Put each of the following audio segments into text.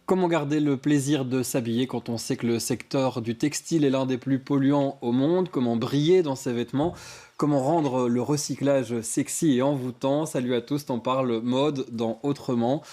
Comment garder le plaisir de s'habiller quand on sait que le secteur du textile est l'un des plus polluants au monde? Comment briller dans ses vêtements? Comment rendre le recyclage sexy et envoûtant? Salut à tous, t'en parle mode dans Autrement.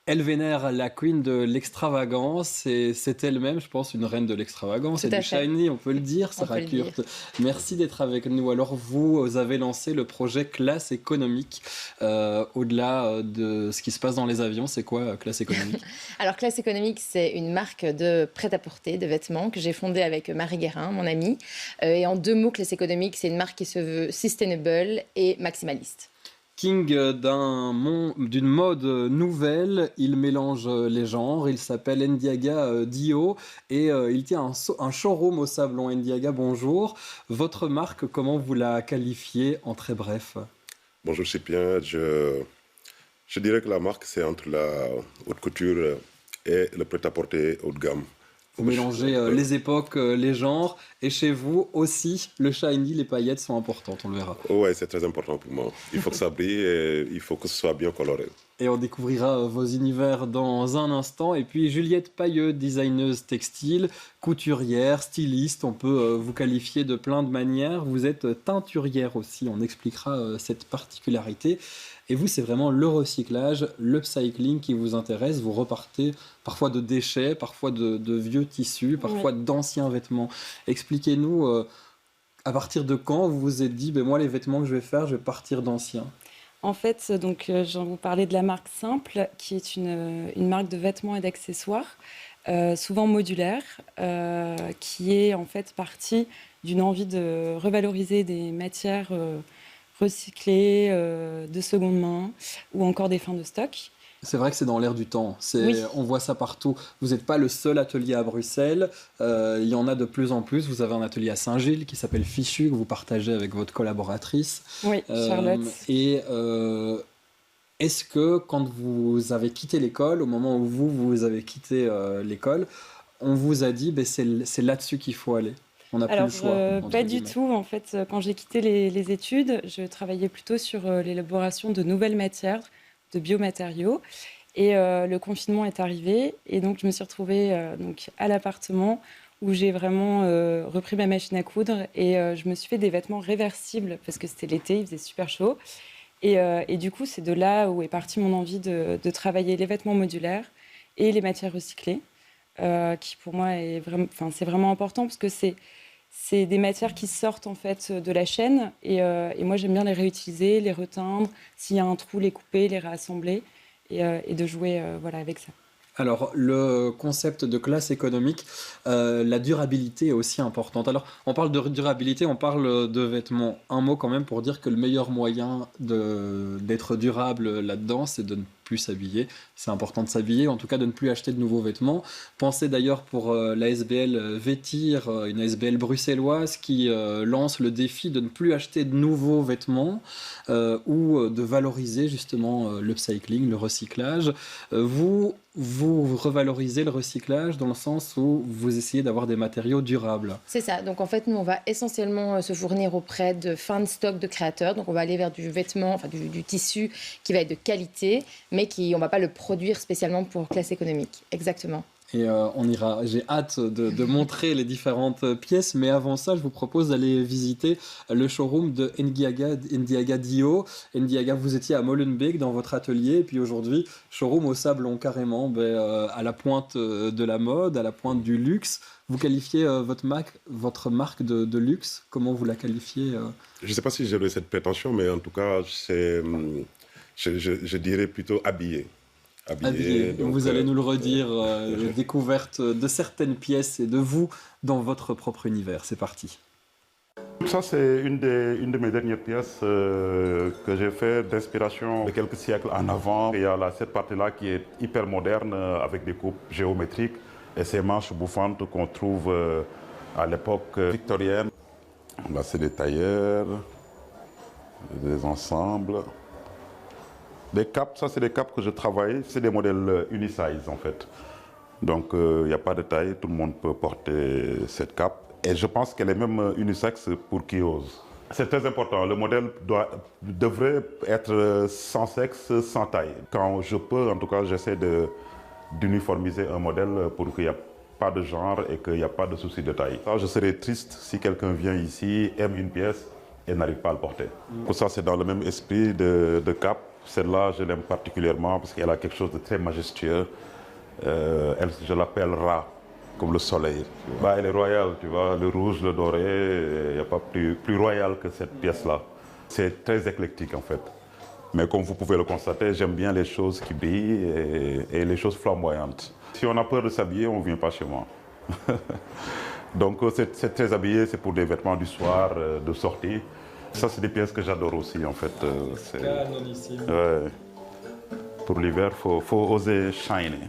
Elle vénère la queen de l'extravagance et c'est elle-même, je pense, une reine de l'extravagance Tout et à du fait, shiny, on peut le dire, on peut Sarah le dire. Kurt. Merci d'être avec nous. Alors vous avez lancé le projet Classe économique. Au-delà de ce qui se passe dans les avions, c'est quoi Classe économique? Alors, Classe économique, c'est une marque de prêt-à-porter, de vêtements que j'ai fondée avec Marie Guérin, mon amie. Et en deux mots, Classe économique, c'est une marque qui se veut sustainable et maximaliste. King d'une mode nouvelle, il mélange les genres, il s'appelle Ndiaga Dio et il tient un showroom au Sablon. Ndiaga, bonjour. Votre marque, comment vous la qualifiez en très bref? Bonjour Cyprien, je dirais que la marque c'est entre la haute couture et le prêt-à-porter haut de gamme. Vous mélangez les époques, les genres, et chez vous aussi, le shiny, les paillettes sont importantes, on le verra. Ouais, c'est très important pour moi. Il faut que ça brille et il faut que ce soit bien coloré. Et on découvrira vos univers dans un instant. Et puis Juliette Pailleux, designeuse textile, couturière, styliste, on peut vous qualifier de plein de manières. Vous êtes teinturière aussi, on expliquera cette particularité. Et vous, c'est vraiment le recyclage, l'upcycling qui vous intéresse. Vous repartez parfois de déchets, parfois de vieux tissus, parfois Oui. d'anciens vêtements. Expliquez-nous à partir de quand vous vous êtes dit, ben moi les vêtements que je vais faire, je vais partir d'anciens. En fait, j'en vous parlais de la marque Simple, qui est une marque de vêtements et d'accessoires, souvent modulaire, qui est en fait partie d'une envie de revaloriser des matières recyclées, de seconde main, ou encore des fins de stock. C'est vrai que c'est dans l'air du temps. Oui. On voit ça partout. Vous n'êtes pas le seul atelier à Bruxelles. Il y en a de plus en plus. Vous avez un atelier à Saint-Gilles qui s'appelle Fichu, que vous partagez avec votre collaboratrice. Oui, Charlotte. Est-ce que quand vous avez quitté l'école, au moment où vous avez quitté l'école, on vous a dit c'est là-dessus qu'il faut aller? On n'a plus le Alors, choix. Entre pas du guillemets. tout. En fait, quand j'ai quitté les études, je travaillais plutôt sur l'élaboration de nouvelles matières, de biomatériaux. Et le confinement est arrivé. Et donc, je me suis retrouvée donc, à l'appartement où j'ai vraiment repris ma machine à coudre. Et je me suis fait des vêtements réversibles parce que c'était l'été, il faisait super chaud. Et du coup, c'est de là où est partie mon envie de travailler les vêtements modulaires et les matières recyclées, qui pour moi c'est vraiment important parce que c'est des matières qui sortent en fait de la chaîne et moi j'aime bien les réutiliser, les reteindre, s'il y a un trou, les couper, les réassembler et de jouer voilà, avec ça. Alors, le concept de classe économique, la durabilité est aussi importante. Alors, on parle de durabilité, on parle de vêtements. Un mot quand même pour dire que le meilleur moyen d'être durable là-dedans, c'est de ne plus s'habiller. C'est important de s'habiller, en tout cas de ne plus acheter de nouveaux vêtements. Pensez d'ailleurs pour la SBL Vétir, une SBL bruxelloise qui lance le défi de ne plus acheter de nouveaux vêtements ou de valoriser justement l'upcycling, le recyclage. Vous revalorisez le recyclage dans le sens où vous essayez d'avoir des matériaux durables. C'est ça. Donc, en fait, nous, on va essentiellement se fournir auprès de fins de stock de créateurs. Donc, on va aller vers du vêtement, enfin du tissu qui va être de qualité, mais on ne va pas le produire spécialement pour Classe économique. Exactement. Et on ira. J'ai hâte de montrer les différentes pièces, mais avant ça, je vous propose d'aller visiter le showroom de Ndiaga Dio. Ndiaga, vous étiez à Molenbeek dans votre atelier, et puis aujourd'hui, showroom au Sablon, carrément, à la pointe de la mode, à la pointe du luxe. Vous qualifiez votre marque de luxe, comment vous la qualifiez Je ne sais pas si j'aurais cette prétention, mais en tout cas, je dirais plutôt habillé. Habillé. Donc, Vous allez nous le redire, découverte de certaines pièces et de vous dans votre propre univers. C'est parti. Ça, c'est une de mes dernières pièces que j'ai fait d'inspiration de quelques siècles en avant. Il y a cette partie-là qui est hyper moderne avec des coupes géométriques et ces manches bouffantes qu'on trouve à l'époque victorienne. Là, c'est des tailleurs, des ensembles. Des capes, ça c'est des capes que je travaille, c'est des modèles unisize en fait. Donc il n'y a pas de taille, tout le monde peut porter cette cape. Et je pense qu'elle est même unisexe pour qui ose. C'est très important, le modèle devrait être sans sexe, sans taille. Quand je peux, en tout cas, j'essaie de d'uniformiser un modèle pour qu'il n'y ait pas de genre et qu'il n'y a pas de souci de taille. Je serais triste si quelqu'un vient ici, aime une pièce et n'arrive pas à le porter. Pour ça, c'est dans le même esprit de Cap. Celle-là, je l'aime particulièrement parce qu'elle a quelque chose de très majestueux. Je l'appelle Ra, comme le soleil. Elle est royale, tu vois, le rouge, le doré, il n'y a pas plus royal que cette pièce-là. C'est très éclectique en fait. Mais comme vous pouvez le constater, j'aime bien les choses qui brillent et les choses flamboyantes. Si on a peur de s'habiller, on ne vient pas chez moi. Donc c'est très habillé, c'est pour des vêtements du soir, de sortie. Ça, c'est des pièces que j'adore aussi en fait. Canonissime. Ouais. Pour l'hiver, il faut oser shiner.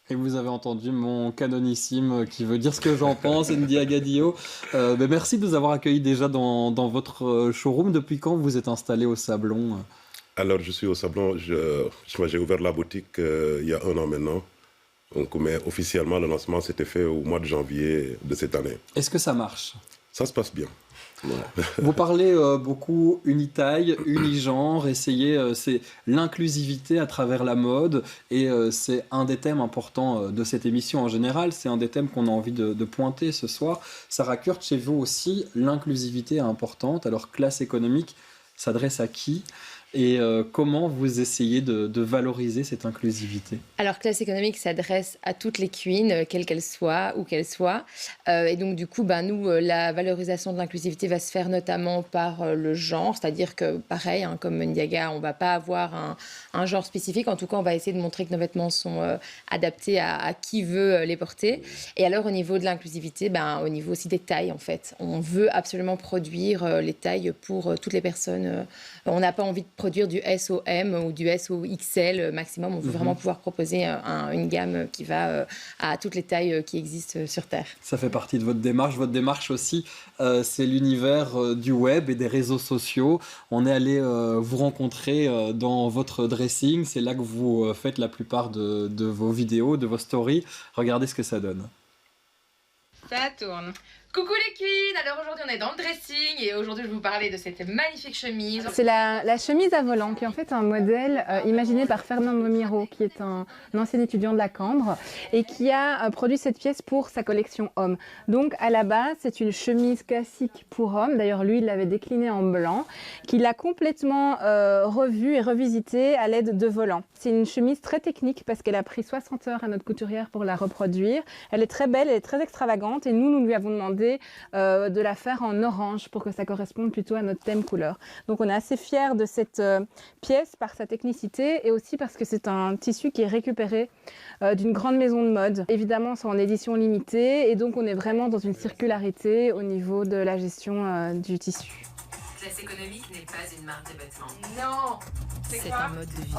Et vous avez entendu mon canonissime qui veut dire ce que j'en pense, Ndia Gadio. Merci de nous avoir accueillis déjà dans votre showroom. Depuis quand vous êtes installé au Sablon? Alors, je suis au Sablon. J'ai ouvert la boutique il y a 1 an maintenant. Donc, mais officiellement, le lancement s'était fait au mois de janvier de cette année. Est-ce que ça marche? Ça se passe bien. Ouais. Vous parlez beaucoup unitaille, unigenre, c'est l'inclusivité à travers la mode et c'est un des thèmes importants de cette émission en général, c'est un des thèmes qu'on a envie de pointer ce soir. Sarah Kurt, chez vous aussi, l'inclusivité est importante, alors classe économique s'adresse à qui? Et comment vous essayez de valoriser cette inclusivité? Alors, classe économique s'adresse à toutes les queens, quelles qu'elles soient, où qu'elles soient. Et donc, du coup, nous, la valorisation de l'inclusivité va se faire notamment par le genre. C'est-à-dire que, pareil, comme Ndiaga, on ne va pas avoir un genre spécifique. En tout cas, on va essayer de montrer que nos vêtements sont adaptés à qui veut les porter. Et alors, au niveau de l'inclusivité, au niveau aussi des tailles, en fait. On veut absolument produire les tailles pour toutes les personnes. On n'a pas envie de produire du SOM ou du SOXL maximum. On veut vraiment pouvoir proposer une gamme qui va à toutes les tailles qui existent sur Terre. Ça fait partie de votre démarche. Votre démarche aussi, c'est l'univers du web et des réseaux sociaux. On est allé vous rencontrer dans votre dressing. C'est là que vous faites la plupart de vos vidéos, de vos stories. Regardez ce que ça donne. Ça tourne. Coucou les queens, alors aujourd'hui on est dans le dressing et aujourd'hui je vais vous parler de cette magnifique chemise. C'est la chemise à volant qui est en fait un modèle imaginé par Fernand Momiro qui est un ancien étudiant de la Cambre et qui a produit cette pièce pour sa collection homme. Donc à la base c'est une chemise classique pour homme, d'ailleurs lui il l'avait déclinée en blanc, qu'il a complètement revue et revisitée à l'aide de volants. C'est une chemise très technique parce qu'elle a pris 60 heures à notre couturière pour la reproduire. Elle est très belle, elle est très extravagante et nous lui avons demandé de la faire en orange pour que ça corresponde plutôt à notre thème couleur. Donc on est assez fiers de cette pièce par sa technicité et aussi parce que c'est un tissu qui est récupéré d'une grande maison de mode. Évidemment c'est en édition limitée et donc on est vraiment dans une circularité au niveau de la gestion du tissu. Classe économique n'est pas une marque de vêtements. Non, c'est un mode de vie.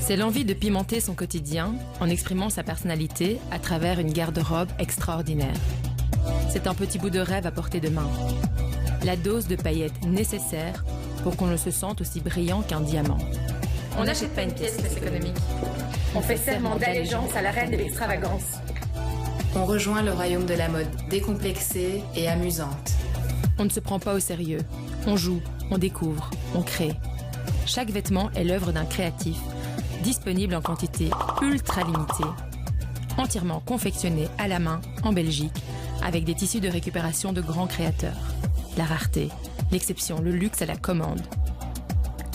C'est l'envie de pimenter son quotidien en exprimant sa personnalité à travers une garde-robe extraordinaire. C'est un petit bout de rêve à portée de main. La dose de paillettes nécessaire pour qu'on ne se sente aussi brillant qu'un diamant. On n'achète pas une pièce classe économique. On fait serment d'allégeance à la reine de l'extravagance. On rejoint le royaume de la mode décomplexée et amusante. On ne se prend pas au sérieux. On joue, on découvre, on crée. Chaque vêtement est l'œuvre d'un créatif, disponible en quantité ultra limitée, entièrement confectionné à la main en Belgique, avec des tissus de récupération de grands créateurs. La rareté, l'exception, le luxe à la commande.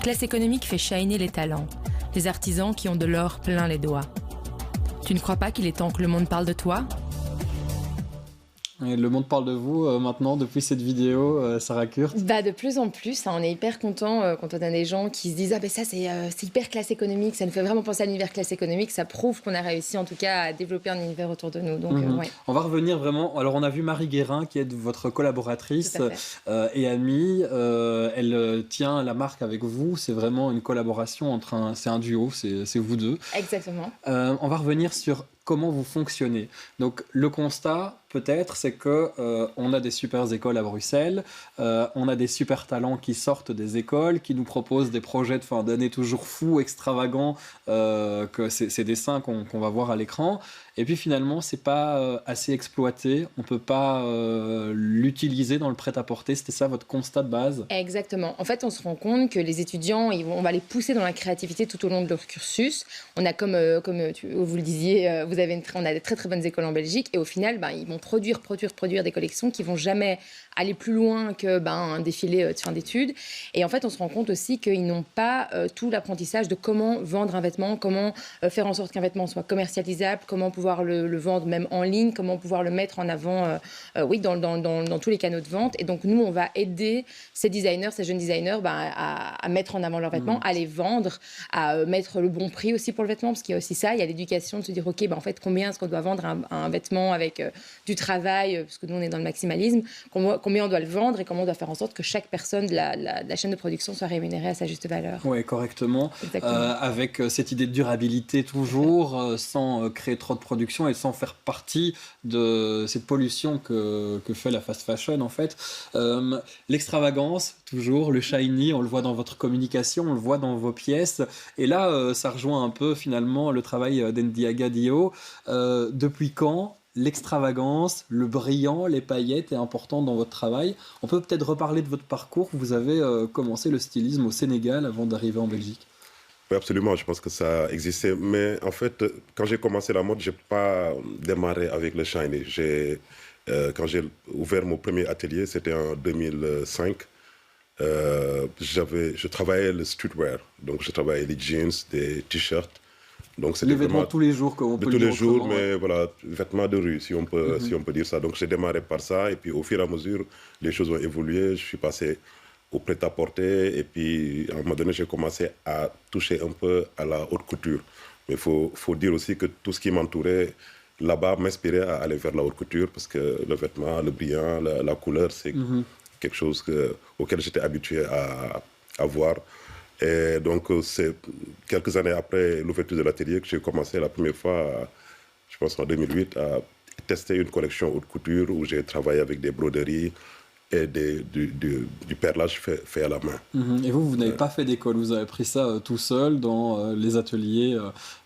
Classe économique fait shiner les talents, les artisans qui ont de l'or plein les doigts. Tu ne crois pas qu'il est temps que le monde parle de toi ? Et le monde parle de vous maintenant depuis cette vidéo, Sarah Kurt. De plus en plus, on est hyper content quand on a des gens qui se disent ça c'est hyper classe économique, ça nous fait vraiment penser à l'univers classe économique, ça prouve qu'on a réussi en tout cas à développer un univers autour de nous. Donc, ouais. On va revenir vraiment, alors on a vu Marie Guérin qui est votre collaboratrice et amie, elle tient la marque avec vous, c'est vraiment une collaboration c'est un duo, c'est vous deux. Exactement. On va revenir sur comment vous fonctionnez. Donc le constat, peut-être, c'est que on a des super écoles à Bruxelles, on a des super talents qui sortent des écoles, qui nous proposent des projets de fin d'année toujours fous, extravagants, que ces dessins qu'on va voir à l'écran. Et puis finalement, c'est pas assez exploité, on peut pas l'utiliser dans le prêt-à-porter. C'était ça votre constat de base? Exactement. En fait, on se rend compte que les étudiants, on va les pousser dans la créativité tout au long de leur cursus. On a comme vous le disiez, on a des très très bonnes écoles en Belgique, et au final, ils vont produire des collections qui vont jamais aller plus loin que un défilé de fin d'études. Et en fait, on se rend compte aussi qu'ils n'ont pas tout l'apprentissage de comment vendre un vêtement, comment faire en sorte qu'un vêtement soit commercialisable, comment pouvoir le vendre même en ligne, comment pouvoir le mettre en avant dans tous les canaux de vente. Et donc, nous, on va aider ces designers, ces jeunes designers à mettre en avant leurs vêtements, à les vendre, à mettre le bon prix aussi pour le vêtement, parce qu'il y a aussi ça, il y a l'éducation de se dire, OK, en fait, combien est-ce qu'on doit vendre un vêtement avec du travail, parce que nous, on est dans le maximalisme, combien on doit le vendre et comment on doit faire en sorte que chaque personne de la chaîne de production soit rémunérée à sa juste valeur. Oui, correctement. Avec cette idée de durabilité toujours, sans créer trop de production et sans faire partie de cette pollution que fait la fast fashion, en fait. L'extravagance, toujours, le shiny, on le voit dans votre communication, on le voit dans vos pièces. Et là, ça rejoint un peu, finalement, le travail d'Ndiaga Dio. Depuis quand l'extravagance, le brillant, les paillettes est important dans votre travail? On peut peut-être reparler de votre parcours. Vous avez commencé le stylisme au Sénégal avant d'arriver en Belgique. Oui, absolument. Je pense que ça existait. Mais en fait, quand j'ai commencé la mode, je n'ai pas démarré avec le shiny. Quand j'ai ouvert mon premier atelier, c'était en 2005. Je travaillais le streetwear. Donc, je travaillais les jeans, des t-shirts. Donc, les vêtements de tous les jours, comme on peut le dire. De tous les jours, mais voilà, vêtements de rue, si on peut dire ça. Donc, j'ai démarré par ça. Et puis, au fur et à mesure, les choses ont évolué. Je suis passé au prêt-à-porter. Et puis, à un moment donné, j'ai commencé à toucher un peu à la haute couture. Mais il faut dire aussi que tout ce qui m'entourait là-bas m'inspirait à aller vers la haute couture, parce que le vêtement, le brillant, la couleur, c'est quelque chose auquel j'étais habitué à voir. Et donc, c'est quelques années après l'ouverture de l'atelier que j'ai commencé la première fois, je pense en 2008, à tester une collection haute couture où j'ai travaillé avec des broderies et du perlage fait à la main. Et vous n'avez pas fait d'école, vous avez pris ça tout seul dans les ateliers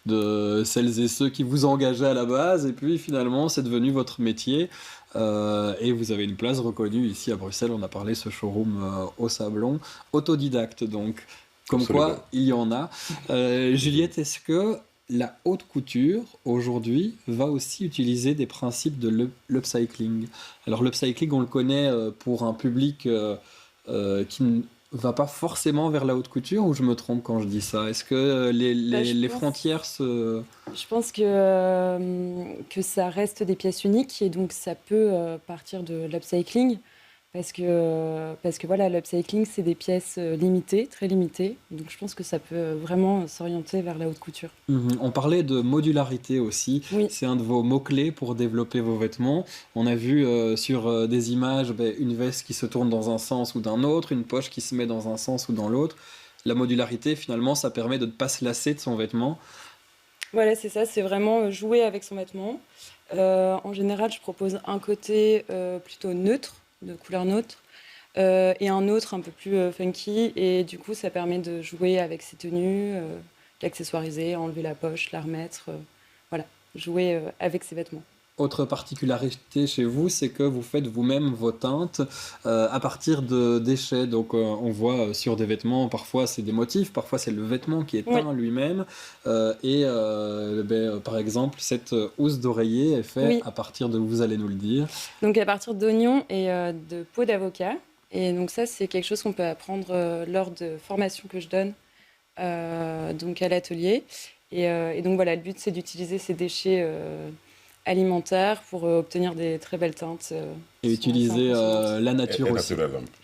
de celles et ceux qui vous engageaient à la base, et puis finalement c'est devenu votre métier, et vous avez une place reconnue ici à Bruxelles. On a parlé ce showroom au Sablon, autodidacte donc, comme absolument. Quoi il y en a. Juliette, est-ce que la haute couture, aujourd'hui, va aussi utiliser des principes de l'upcycling? Alors, l'upcycling, on le connaît pour un public qui ne va pas forcément vers la haute couture, ou je me trompe quand je dis ça? Est-ce que les frontières se... Je pense que ça reste des pièces uniques, et donc ça peut partir de l'upcycling. Parce que voilà, l'upcycling, c'est des pièces limitées, très limitées. Donc je pense que ça peut vraiment s'orienter vers la haute couture. On parlait de modularité aussi. Oui. C'est un de vos mots-clés pour développer vos vêtements. On a vu sur des images une veste qui se tourne dans un sens ou d'un autre, une poche qui se met dans un sens ou dans l'autre. La modularité, finalement, ça permet de ne pas se lasser de son vêtement. Voilà, c'est ça, c'est vraiment jouer avec son vêtement. En général, je propose un côté plutôt neutre, de couleur neutre, et un autre un peu plus funky, et du coup ça permet de jouer avec ses tenues, l'accessoiriser, enlever la poche, la remettre, voilà, jouer avec ses vêtements. Autre particularité chez vous, c'est que vous faites vous-même vos teintes à partir de déchets. Donc on voit sur des vêtements, parfois c'est des motifs, parfois c'est le vêtement qui est teint lui-même. Par exemple, cette housse d'oreiller est faite à partir de, vous allez nous le dire. Donc à partir d'oignons et de peau d'avocat. Et donc ça, c'est quelque chose qu'on peut apprendre lors de formations que je donne donc à l'atelier. Et donc voilà, le but, c'est d'utiliser ces déchets alimentaires pour obtenir des très belles teintes. Et utiliser la nature aussi.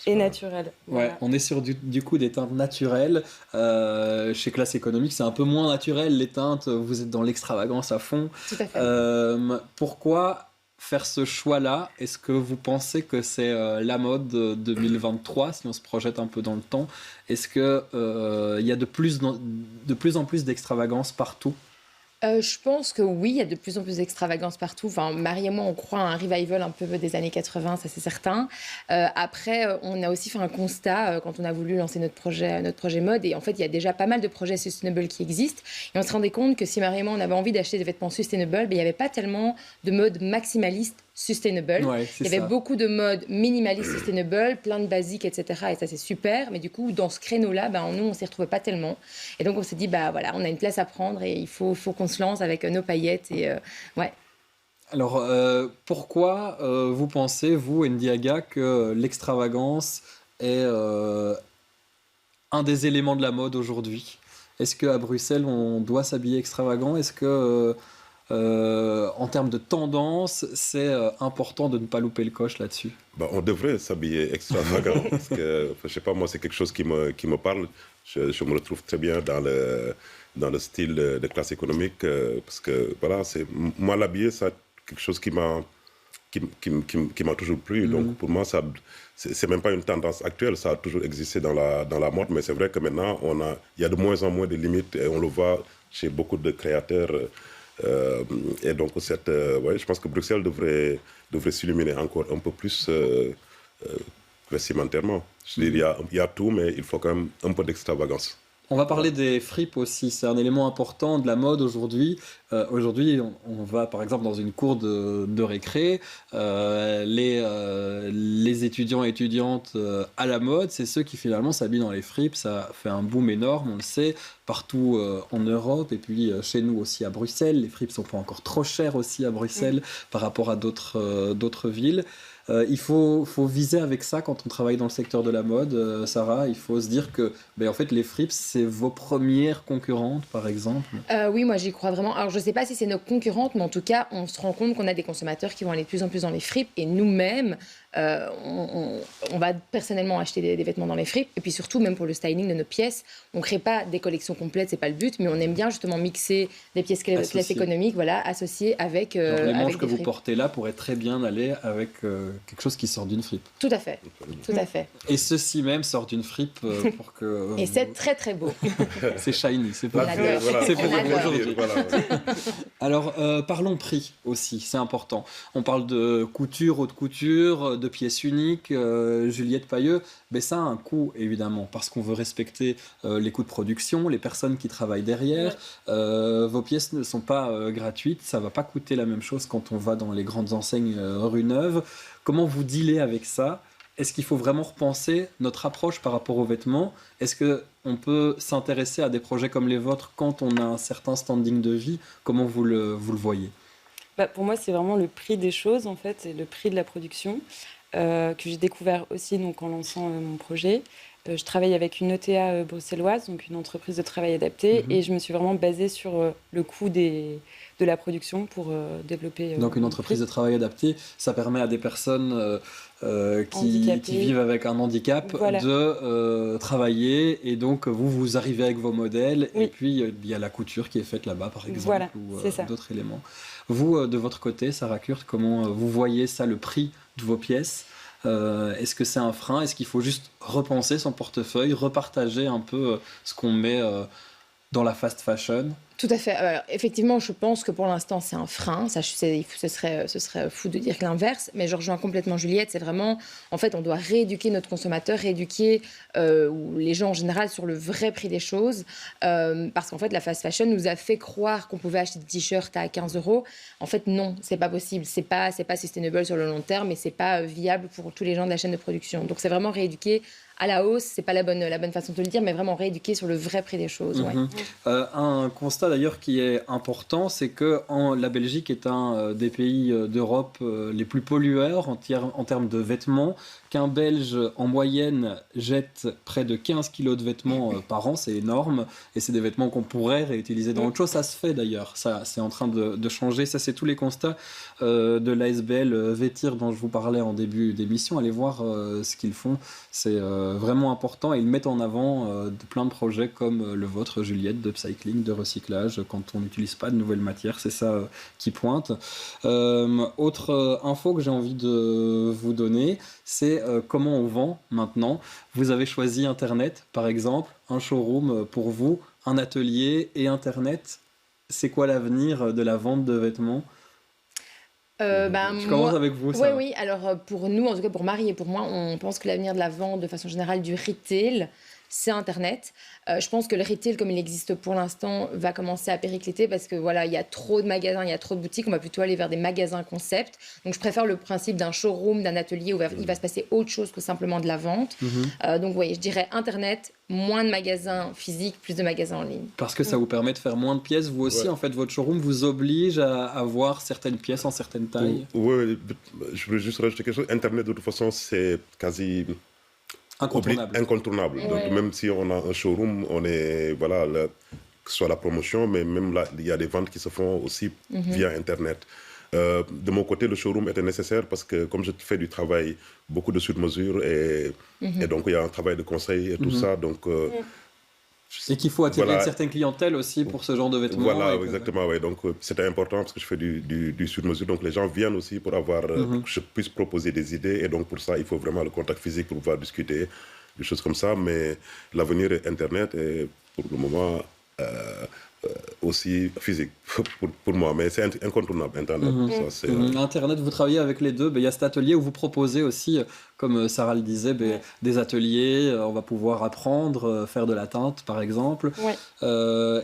Et naturelle. Ouais, voilà. On est sur du coup des teintes naturelles. Chez Classe Économique, c'est un peu moins naturel, les teintes. Vous êtes dans l'extravagance à fond. Tout à fait. Pourquoi faire ce choix-là? Est-ce que vous pensez que c'est la mode 2023, si on se projette un peu dans le temps? Est-ce qu'il y a de plus en plus d'extravagance partout? Je pense que oui, il y a de plus en plus d'extravagance partout. Enfin, Marie et moi, on croit à un revival un peu des années 80, ça c'est certain. Après, on a aussi fait un constat quand on a voulu lancer notre projet mode. Et en fait, il y a déjà pas mal de projets sustainable qui existent. Et on se rendait compte que si Marie et moi, on avait envie d'acheter des vêtements sustainable, il n'y avait pas tellement de mode maximaliste sustainable. Ouais, Il y avait beaucoup de mode minimaliste sustainable, plein de basiques, etc. Et ça, c'est super. Mais du coup, dans ce créneau-là, nous, on ne s'y retrouvait pas tellement. Et donc, on s'est dit, voilà, on a une place à prendre et il faut qu'on se lance avec nos paillettes. Et, ouais. Alors, pourquoi vous pensez, vous, Ndiaga, que l'extravagance est un des éléments de la mode aujourd'hui? Est-ce qu'à Bruxelles, on doit s'habiller extravagant? Est-ce que, en termes de tendance, c'est important de ne pas louper le coche là-dessus? On devrait s'habiller extravagant parce que, je sais pas, moi, c'est quelque chose qui me parle. Je me retrouve très bien dans le style de classe économique parce que, voilà, moi, l'habiller, c'est quelque chose qui m'a toujours plu. Donc, pour moi, c'est même pas une tendance actuelle. Ça a toujours existé dans la mode. Mais c'est vrai que maintenant, il y a de moins en moins de limites et on le voit chez beaucoup de créateurs. Et donc, je pense que Bruxelles devrait s'illuminer encore un peu plus vestimentairement. Je veux dire, il y a tout, mais il faut quand même un peu d'extravagance. On va parler des fripes aussi, c'est un élément important de la mode aujourd'hui. Aujourd'hui, on va par exemple dans une cour de récré, les étudiants et étudiantes à la mode, c'est ceux qui finalement s'habillent dans les fripes. Ça fait un boom énorme, on le sait, partout en Europe et puis chez nous aussi à Bruxelles. Les fripes sont pas encore trop chères aussi à Bruxelles par rapport à d'autres villes. Il faut viser avec ça quand on travaille dans le secteur de la mode, Sarah. Il faut se dire que en fait, les fripes, c'est vos premières concurrentes, par exemple. Oui, moi j'y crois vraiment. Alors je ne sais pas si c'est nos concurrentes, mais en tout cas, on se rend compte qu'on a des consommateurs qui vont aller de plus en plus dans les fripes. Et nous-mêmes, on va personnellement acheter des vêtements dans les fripes. Et puis surtout, même pour le styling de nos pièces, on ne crée pas des collections complètes, c'est pas le but, mais on aime bien justement mixer des pièces classe économique, associées avec les manches que vous fripes. portez là pourraient très bien aller avec quelque chose qui sort d'une fripe. Tout à fait, tout à fait. Et ceci même sort d'une fripe pour que... Et c'est très très beau. C'est shiny, c'est pour adore. aujourd'hui. Alors, parlons prix aussi, c'est important. On parle de couture, haute couture, de pièces uniques, Juliette Pailleux, mais ça a un coût évidemment, parce qu'on veut respecter les coûts de production, les personnes qui travaillent derrière. Vos pièces ne sont pas gratuites, ça va pas coûter la même chose quand on va dans les grandes enseignes rue Neuve. Comment vous dealez avec ça? Est-ce qu'il faut vraiment repenser notre approche par rapport aux vêtements? Est-ce qu'on peut s'intéresser à des projets comme les vôtres quand on a un certain standing de vie? Comment vous le voyez? Pour moi, c'est vraiment le prix des choses, en fait, et le prix de la production que j'ai découvert aussi donc, en lançant mon projet. Je travaille avec une ETA bruxelloise, donc une entreprise de travail adapté, et je me suis vraiment basée sur le coût de la production pour développer... Donc une entreprise de travail adapté, ça permet à des personnes qui vivent avec un handicap de travailler, et donc vous arrivez avec vos modèles, et puis il y a la couture qui est faite là-bas par exemple, ou d'autres éléments. Vous, de votre côté, Sarah Kurt, comment vous voyez ça, le prix de vos pièces? Est-ce que c'est un frein? Est-ce qu'il faut juste repenser son portefeuille, repartager un peu ce qu'on met dans la fast fashion? Tout à fait. Alors, effectivement, je pense que pour l'instant, c'est un frein. Ce serait fou de dire l'inverse. Mais je rejoins complètement Juliette. C'est vraiment, en fait, on doit rééduquer notre consommateur, rééduquer les gens en général sur le vrai prix des choses. Parce qu'en fait, la fast fashion nous a fait croire qu'on pouvait acheter des t-shirts à 15 €. En fait, non, c'est pas possible. C'est pas sustainable sur le long terme, et c'est pas viable pour tous les gens de la chaîne de production. Donc, c'est vraiment rééduquer à la hausse. C'est pas la bonne façon de le dire, mais vraiment rééduquer sur le vrai prix des choses. Un constat d'ailleurs qui est important, c'est que la Belgique est un des pays d'Europe les plus pollueurs en termes de vêtements. Qu'un Belge en moyenne jette près de 15 kilos de vêtements par an, c'est énorme, et c'est des vêtements qu'on pourrait réutiliser dans autre chose. Ça se fait d'ailleurs, ça c'est en train de changer. Ça, c'est tous les constats de l'ASBL Vêtir dont je vous parlais en début d'émission. Allez voir ce qu'ils font, c'est vraiment important, et ils mettent en avant plein de projets comme le vôtre, Juliette, de upcycling, de recyclage quand on n'utilise pas de nouvelles matières. C'est ça qui pointe. Autre info que j'ai envie de vous donner, c'est comment on vend maintenant. Vous avez choisi Internet, par exemple, un showroom pour vous, un atelier et Internet. c'est quoi l'avenir de la vente de vêtements? Je commence Moi, avec vous, oui, ça. oui. Alors pour nous, en tout cas pour Marie et pour moi, on pense que l'avenir de la vente, de façon générale, du retail, c'est Internet. Je pense que le retail, comme il existe pour l'instant, va commencer à péricliter parce que voilà, il y a trop de magasins, il y a trop de boutiques. On va plutôt aller vers des magasins concept. Donc je préfère le principe d'un showroom, d'un atelier où il va se passer autre chose que simplement de la vente. Donc oui, je dirais Internet, moins de magasins physiques, plus de magasins en ligne. Parce que ça vous permet de faire moins de pièces. Vous aussi, Ouais. en fait, votre showroom vous oblige à avoir certaines pièces en certaines tailles. Oui, je veux juste rajouter quelque chose. Internet, de toute façon, c'est quasi Incontournable. incontournable. Ouais. Donc, même si on a un showroom, on est, voilà, que ce soit la promotion, mais même là, il y a des ventes qui se font aussi via Internet. De mon côté, le showroom était nécessaire parce que comme je fais du travail, beaucoup de sur-mesure et donc il y a un travail de conseil et tout ça. Donc, Et qu'il faut attirer voilà. une certaine clientèle aussi pour ce genre de vêtements. Voilà, Et que- exactement. Ouais. Donc, c'était important parce que je fais du sur-mesure. Donc, les gens viennent aussi pour avoir, pour que je puisse proposer des idées. Et donc, pour ça, il faut vraiment le contact physique pour pouvoir discuter, des choses comme ça. Mais l'avenir est Internet et pour le moment, aussi physique pour moi. Mais c'est incontournable, Internet. Ça, c'est, Internet, vous travaillez avec les deux. Il y a cet atelier où vous proposez aussi, comme Sarah le disait, des ateliers. On va pouvoir apprendre, faire de la teinte, par exemple. Ouais.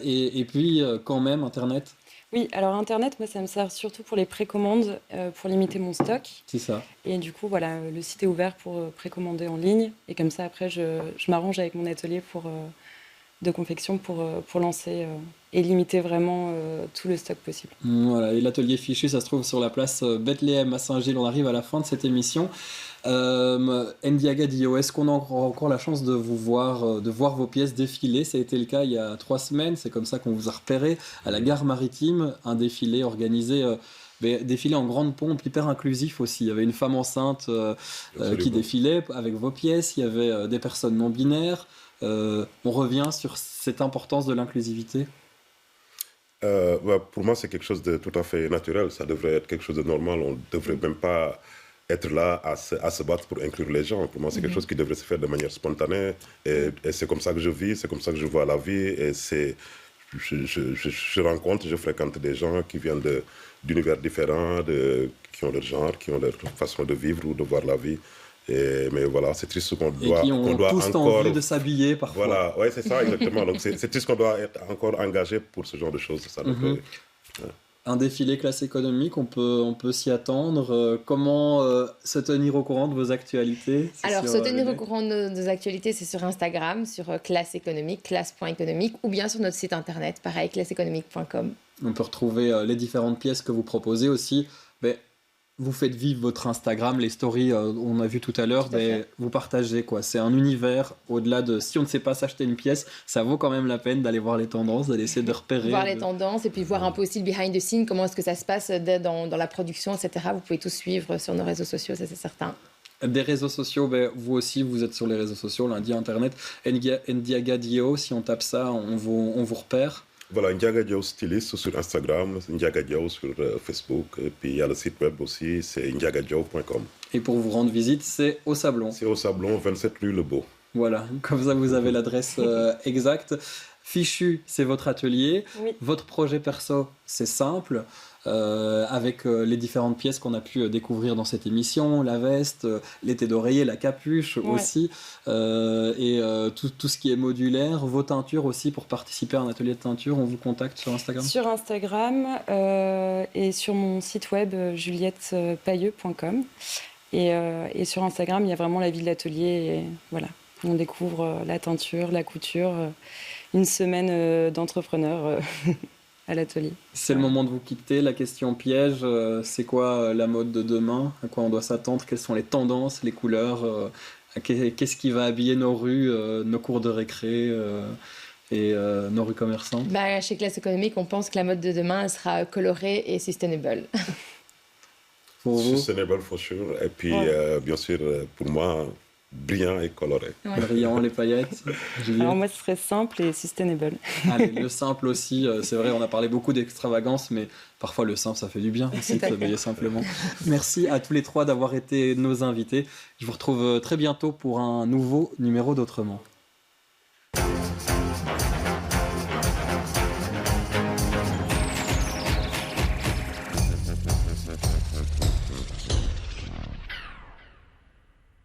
Et puis, quand même, Internet, Oui, alors Internet, moi, ça me sert surtout pour les précommandes, pour limiter mon stock. c'est ça. Et du coup, voilà, le site est ouvert pour précommander en ligne. Et comme ça, après, je m'arrange avec mon atelier de confection pour lancer et limiter vraiment tout le stock possible. Voilà, et l'atelier Fichu, ça se trouve sur la place Bethléem à Saint-Gilles. On arrive à la fin de cette émission. Ndiaga Dio, est-ce qu'on a encore la chance de vous voir, de voir vos pièces défiler? Ça a été le cas il y a 3 semaines. C'est comme ça qu'on vous a repéré à la gare maritime, un défilé organisé. Défilé en grande pompe, hyper inclusif aussi. Il y avait une femme enceinte qui Absolument. défilait avec vos pièces. Il y avait des personnes non binaires. On revient sur cette importance de l'inclusivité. Pour moi, c'est quelque chose de tout à fait naturel. Ça devrait être quelque chose de normal. On ne devrait même pas être là à se battre pour inclure les gens. Pour moi, c'est quelque chose qui devrait se faire de manière spontanée. Et c'est comme ça que je vis, c'est comme ça que je vois la vie. Et je rencontre, je fréquente des gens qui viennent d'univers différents, qui ont leur genre, qui ont leur façon de vivre ou de voir la vie. Mais voilà, c'est triste qu'on Et doit, qui ont qu'on doit tous encore... envie de s'habiller parfois. Voilà, ouais, c'est ça, exactement. Donc c'est triste qu'on doit être encore engagé pour ce genre de choses. Ça devrait- Un défilé classe économique, on peut s'y attendre. Comment se tenir au courant de vos actualités? C'est Alors, sur, se tenir les- au courant de nos actualités, c'est sur Instagram, sur classe économique, classe.économique, ou bien sur notre site internet, pareil, classeéconomique.com. On peut retrouver les différentes pièces que vous proposez aussi. Mais vous faites vivre votre Instagram, les stories, on a vu tout à l'heure, Tout à fait. vous partagez quoi. C'est un univers au-delà de si on ne sait pas s'acheter une pièce, ça vaut quand même la peine d'aller voir les tendances, d'aller essayer de repérer. Voir les tendances et puis voir un peu aussi le behind the scene, comment est-ce que ça se passe dans la production, etc. Vous pouvez tout suivre sur nos réseaux sociaux, ça c'est certain. Des réseaux sociaux, vous aussi, vous êtes sur les réseaux sociaux, lundi internet. Ndiaga Dio, si on tape ça, on vous repère. Voilà, Ndiaga Dio styliste sur Instagram, Ndiaga Dio sur Facebook, et puis il y a le site web aussi, c'est ndiagadio.com. Et pour vous rendre visite, c'est au Sablon. C'est au Sablon, 27 rue Le Beau. Voilà, comme ça vous avez l'adresse exacte. Fichu, c'est votre atelier. Oui. Votre projet perso, c'est simple. Avec les différentes pièces qu'on a pu découvrir dans cette émission, la veste, l'été d'oreiller, la capuche aussi, et tout ce qui est modulaire, vos teintures aussi pour participer à un atelier de teinture, on vous contacte sur Instagram? Sur Instagram et sur mon site web juliettepayeux.com. Et sur Instagram, il y a vraiment la vie de l'atelier. Et voilà, on découvre la teinture, la couture, une semaine d'entrepreneur à l'atelier. C'est le moment de vous quitter. La question piège, c'est quoi la mode de demain? À quoi on doit s'attendre? Quelles sont les tendances, les couleurs? Qu'est-ce qui va habiller nos rues, nos cours de récré et nos rues commerçantes? Chez Classe Économique, on pense que la mode de demain elle sera colorée et sustainable. Pour vous, Sustainable for sure. Et puis, bien sûr, pour moi, brillant et coloré. brillant, les paillettes. Julie? Alors moi, ce serait simple et sustainable. Allez, le simple aussi, c'est vrai, on a parlé beaucoup d'extravagance, mais parfois le simple, ça fait du bien aussi de s'habiller simplement. Merci à tous les trois d'avoir été nos invités. Je vous retrouve très bientôt pour un nouveau numéro d'Autrement.